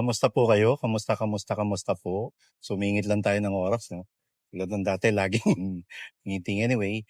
Kamusta po kayo? Kamusta po? Sumingit lang tayo ng oras 'no? Tulad ng dati laging meeting anyway.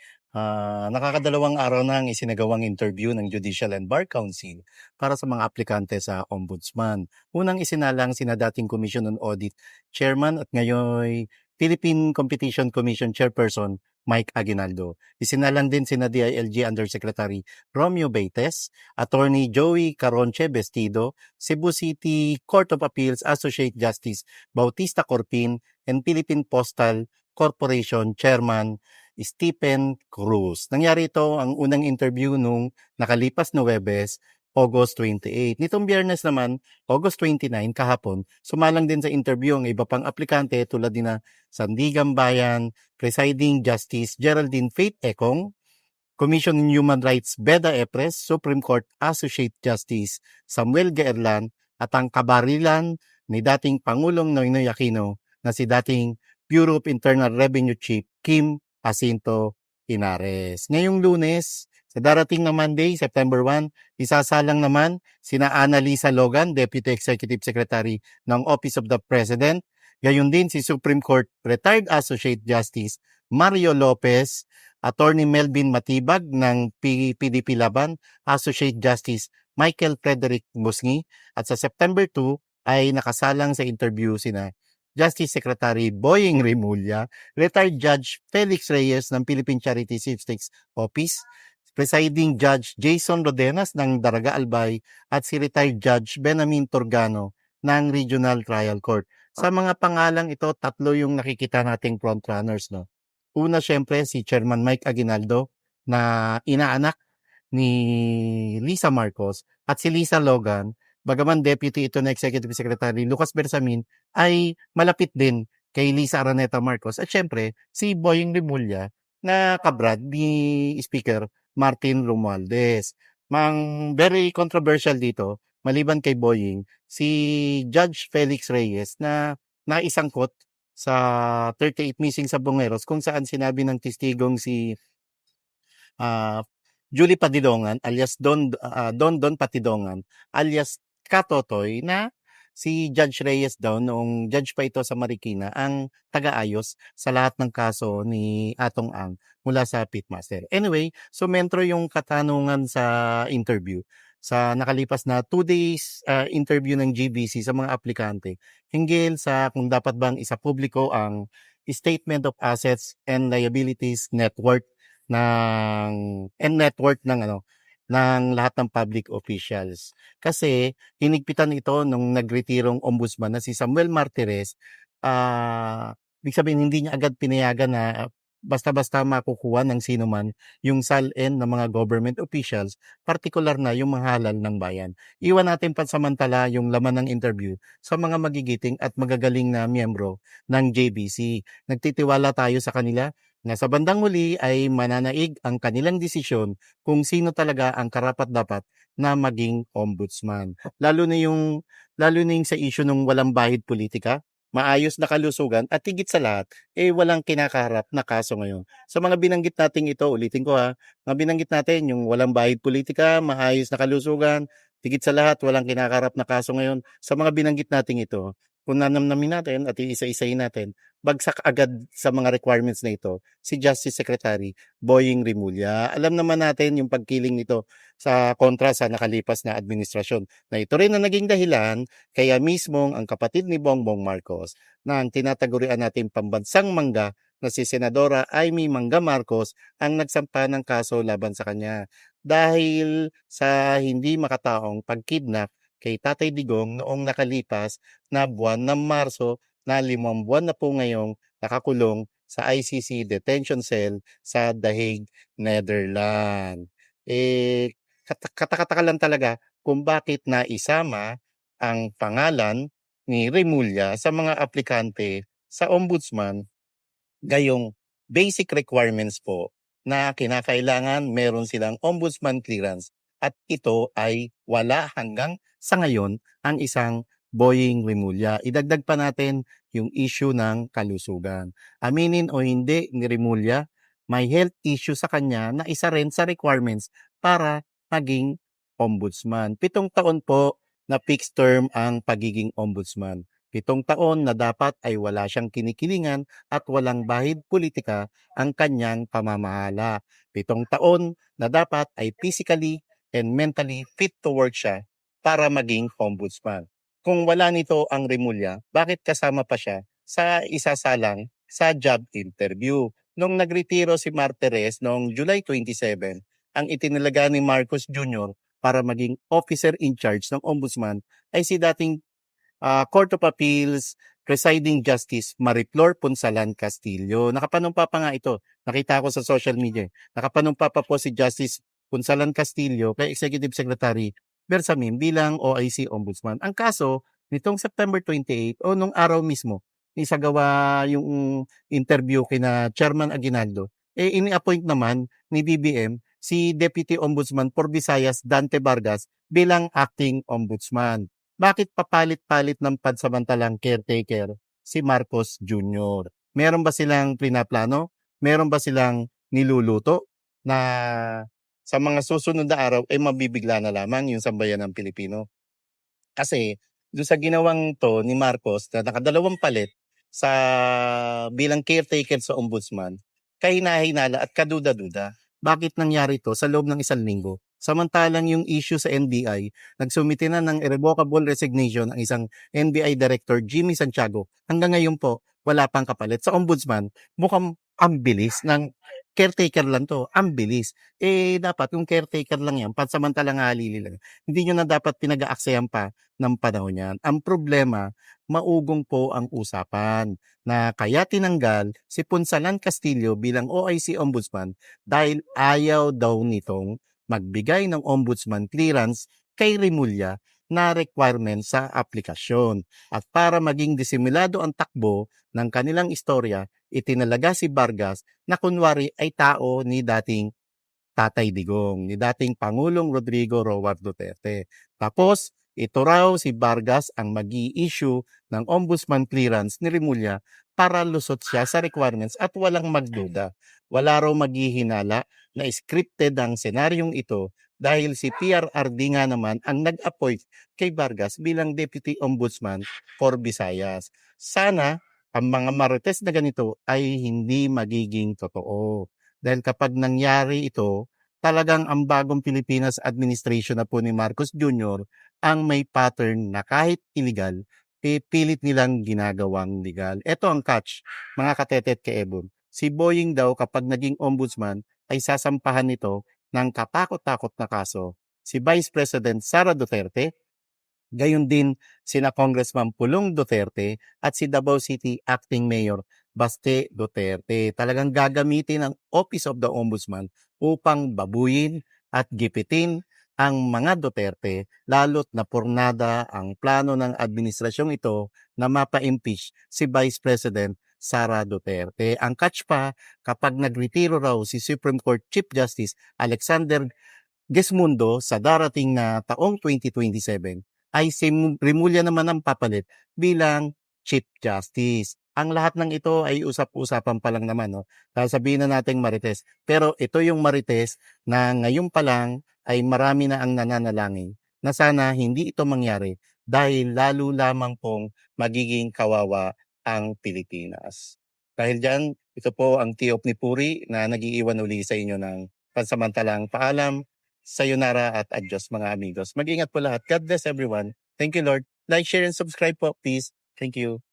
Nakakadalawang araw na ang isinagawang interview ng Judicial and Bar Council para sa mga aplikante sa Ombudsman. Unang isinalang sina dating Commission on Audit Chairman at ngayon Philippine Competition Commission Chairperson Mike Aguinaldo. Isinalang din sina DILG Undersecretary Romeo Beites, Attorney Joey Caronche Vestido, Cebu City Court of Appeals Associate Justice Bautista Corpin, and Philippine Postal Corporation Chairman Stephen Cruz. Nangyari ito ang unang interview nung nakalipas na Huwebes, August 28. Nitong Biyernes naman, August 29, kahapon, sumalang din sa interview ang iba pang aplikante tulad ni na Sandigan Bayan, Presiding Justice Geraldine Faith Ekong, Commission on Human Rights Beda Epres, Supreme Court Associate Justice Samuel Gaerlan at ang kabarilan ni dating Pangulong Noynoy Aquino na si dating Bureau of Internal Revenue Chief Kim Jacinto Inares. Ngayong Lunes, sa darating na Monday, September 1, isasalang naman sina Annalisa Logan, Deputy Executive Secretary ng Office of the President, gayon din si Supreme Court Retired Associate Justice Mario Lopez, Attorney Melvin Matibag ng PDP Laban, Associate Justice Michael Frederick Musngi, at sa September 2 ay nakasalang sa interview sina Justice Secretary Boying Rimulya, Retired Judge Felix Reyes ng Philippine Charity Sweepstakes Office, Presiding Judge Jason Rodenas ng Daraga Albay at si Retired Judge Benamin Torgano ng Regional Trial Court. Sa mga pangalang ito, tatlo yung nakikita nating frontrunners, no? Una, syempre, si Chairman Mike Aguinaldo na inaanak ni Lisa Marcos at si Lisa Logan, bagaman deputy ito na Executive Secretary Lucas Bersamin, ay malapit din kay Lisa Araneta Marcos at syempre si Boying Rimulya na kabrad ni Speaker Martin Romualdez. Very controversial dito, maliban kay Boying, si Judge Felix Reyes na naisangkot sa 38 missing sa Bongeros kung saan sinabi ng testigong si ah, Julie Padidongan alias Don Patidongan alias Katotoy na si Judge Reyes daw noong judge pa ito sa Marikina ang taga-ayos sa lahat ng kaso ni Atong Ang mula sa Pitmaster. Anyway, sumentro yung katanungan sa interview sa nakalipas na 2 days interview ng GBC sa mga aplikante hinggil sa kung dapat bang isapubliko ang Statement of Assets and Liabilities Network ng lahat ng public officials. Kasi hinigpitan ito nung nagretirong ombudsman na si Samuel Martires, ibig sabihin hindi niya agad pinayagan na basta-basta makukuha ng sino man yung SALN ng mga government officials, partikular na yung mga halal ng bayan. Iwan natin pansamantala yung laman ng interview sa mga magigiting at magagaling na miyembro ng JBC. Nagtitiwala tayo sa kanila na sa bandang huli ay mananaig ang kanilang desisyon kung sino talaga ang karapat-dapat na maging ombudsman. Lalo na yung sa issue ng walang bahid politika, maayos na kalusugan at higit sa lahat, walang kinakaharap na kaso ngayon. Sa mga binanggit natin ito, ulitin ko mga binanggit natin yung walang bahid politika, maayos na kalusugan, higit sa lahat, walang kinakaharap na kaso ngayon. Sa mga binanggit natin ito, kung nanamnamin natin at iisa-isahin natin, bagsak agad sa mga requirements na ito si Justice Secretary Boying Rimulya. Alam naman natin yung pagkiling nito sa kontra sa nakalipas na administrasyon na ito rin na naging dahilan kaya mismong ang kapatid ni Bongbong Marcos na ang tinatagurian natin pambansang mangga na si Senadora Amy Mangga Marcos ang nagsampa ng kaso laban sa kanya dahil sa hindi makataong pagkidnap kay Tatay Digong noong nakalipas na buwan ng Marso na 5 buwan na po ngayong nakakulong sa ICC detention cell sa The Hague, Netherlands. Katakataka lang talaga kung bakit naisama ang pangalan ni Remulla sa mga aplikante sa ombudsman, gayong basic requirements po na kinakailangan meron silang ombudsman clearance at ito ay wala hanggang sa ngayon ang isang Boying Rimulya. Idagdag pa natin yung issue ng kalusugan. Aminin o hindi ni Rimulya, may health issue sa kanya na isa rin sa requirements para maging ombudsman. 7 taon po na fixed term ang pagiging ombudsman. 7 taon na dapat ay wala siyang kinikilingan at walang bahid politika ang kanyang pamamahala. 7 taon na dapat ay physically and mentally fit to work siya para maging ombudsman. Kung wala nito ang Remulla, bakit kasama pa siya sa isasalang sa job interview? Nung nagretiro si Martires noong July 27, ang itinalaga ni Marcos Jr. para maging officer in charge ng ombudsman ay si dating Court of Appeals Presiding Justice Mariflor Punsalan Castillo. Nakapanumpa pa nga ito. Nakita ko sa social media. Nakapanumpa pa po si Justice Punsalan Castillo kay Executive Secretary Bersamin bilang OIC Ombudsman. Ang kaso, nitong September 28 o nung araw mismo, isagawa yung interview kina Chairman Aguinaldo, ini-appoint naman ni BBM si Deputy Ombudsman for Visayas Dante Vargas bilang acting ombudsman. Bakit papalit-palit ng pansamantalang caretaker si Marcos Jr.? Meron ba silang pinaplano? Meron ba silang niluluto na sa mga susunod na araw ay mabibigla na lamang yung sambayan ng Pilipino? Kasi doon sa ginawang to ni Marcos na nakadalawang palit sa bilang caretaker sa ombudsman, kahina-hinala at kaduda-duda. Bakit nangyari to sa loob ng 1 linggo? Samantalang yung issue sa NBI, nagsumite na ng irrevocable resignation ang isang NBI Director Jimmy Santiago. Hanggang ngayon po, wala pang kapalit. Sa ombudsman, mukhang ang bilis ng caretaker lang to. Ang bilis. Dapat yung caretaker lang yan, pansamantalang halili lang. Hindi nyo na dapat pinag-aaksayan pa ng panahon yan. Ang problema, maugong po ang usapan na kaya tinanggal si Punsalan Castillo bilang OIC Ombudsman dahil ayaw daw nitong magbigay ng ombudsman clearance kay Remulla na requirement sa aplikasyon. At para maging disimulado ang takbo ng kanilang istorya, itinalaga si Vargas na kunwari ay tao ni dating Tatay Digong, ni dating Pangulong Rodrigo Roa Duterte. Tapos, ito raw si Vargas ang mag-i-issue ng ombudsman clearance ni Remulla para lusot siya sa requirements at walang magduda. Wala raw maghihinala na scripted ang senaryong ito dahil si PRRD nga naman ang nag-appoint kay Vargas bilang Deputy Ombudsman for Visayas. Sana ang mga marites na ganito ay hindi magiging totoo. Dahil kapag nangyari ito, talagang ang bagong Pilipinas administration na po ni Marcos Jr. ang may pattern na kahit illegal, pilit nilang ginagawang legal. Ito ang catch, mga katetet ka Ebon. Si Boying daw kapag naging ombudsman ay sasampahan nito ng katakot-takot na kaso. Si Vice President Sara Duterte, gayon din sina Congressman Pulong Duterte at si Davao City Acting Mayor Baste Duterte. Talagang gagamitin ang Office of the Ombudsman upang babuyin at gipitin ang mga Duterte lalo't na pornada ang plano ng administrasyong ito na mapa-impeach si Vice President Sara Duterte. Ang catch pa, kapag nagretiro raw si Supreme Court Chief Justice Alexander Gesmundo sa darating na taong 2027 ay si Remulla naman ang papalit bilang Chief Justice. Ang lahat ng ito ay usap-usapan pa lang naman. No? Sasabihin na nating Marites. Pero ito yung Marites na ngayon pa lang ay marami na ang nananalangin na sana hindi ito mangyari dahil lalo lamang pong magiging kawawa ang Pilipinas. Dahil dyan, ito po ang Tiyop ni Puri na nag-iiwan uli sa inyo ng pansamantalang paalam. Sayonara at adios mga amigos. Mag-ingat po lahat. God bless everyone. Thank you Lord. Like, share, and subscribe po please. Thank you.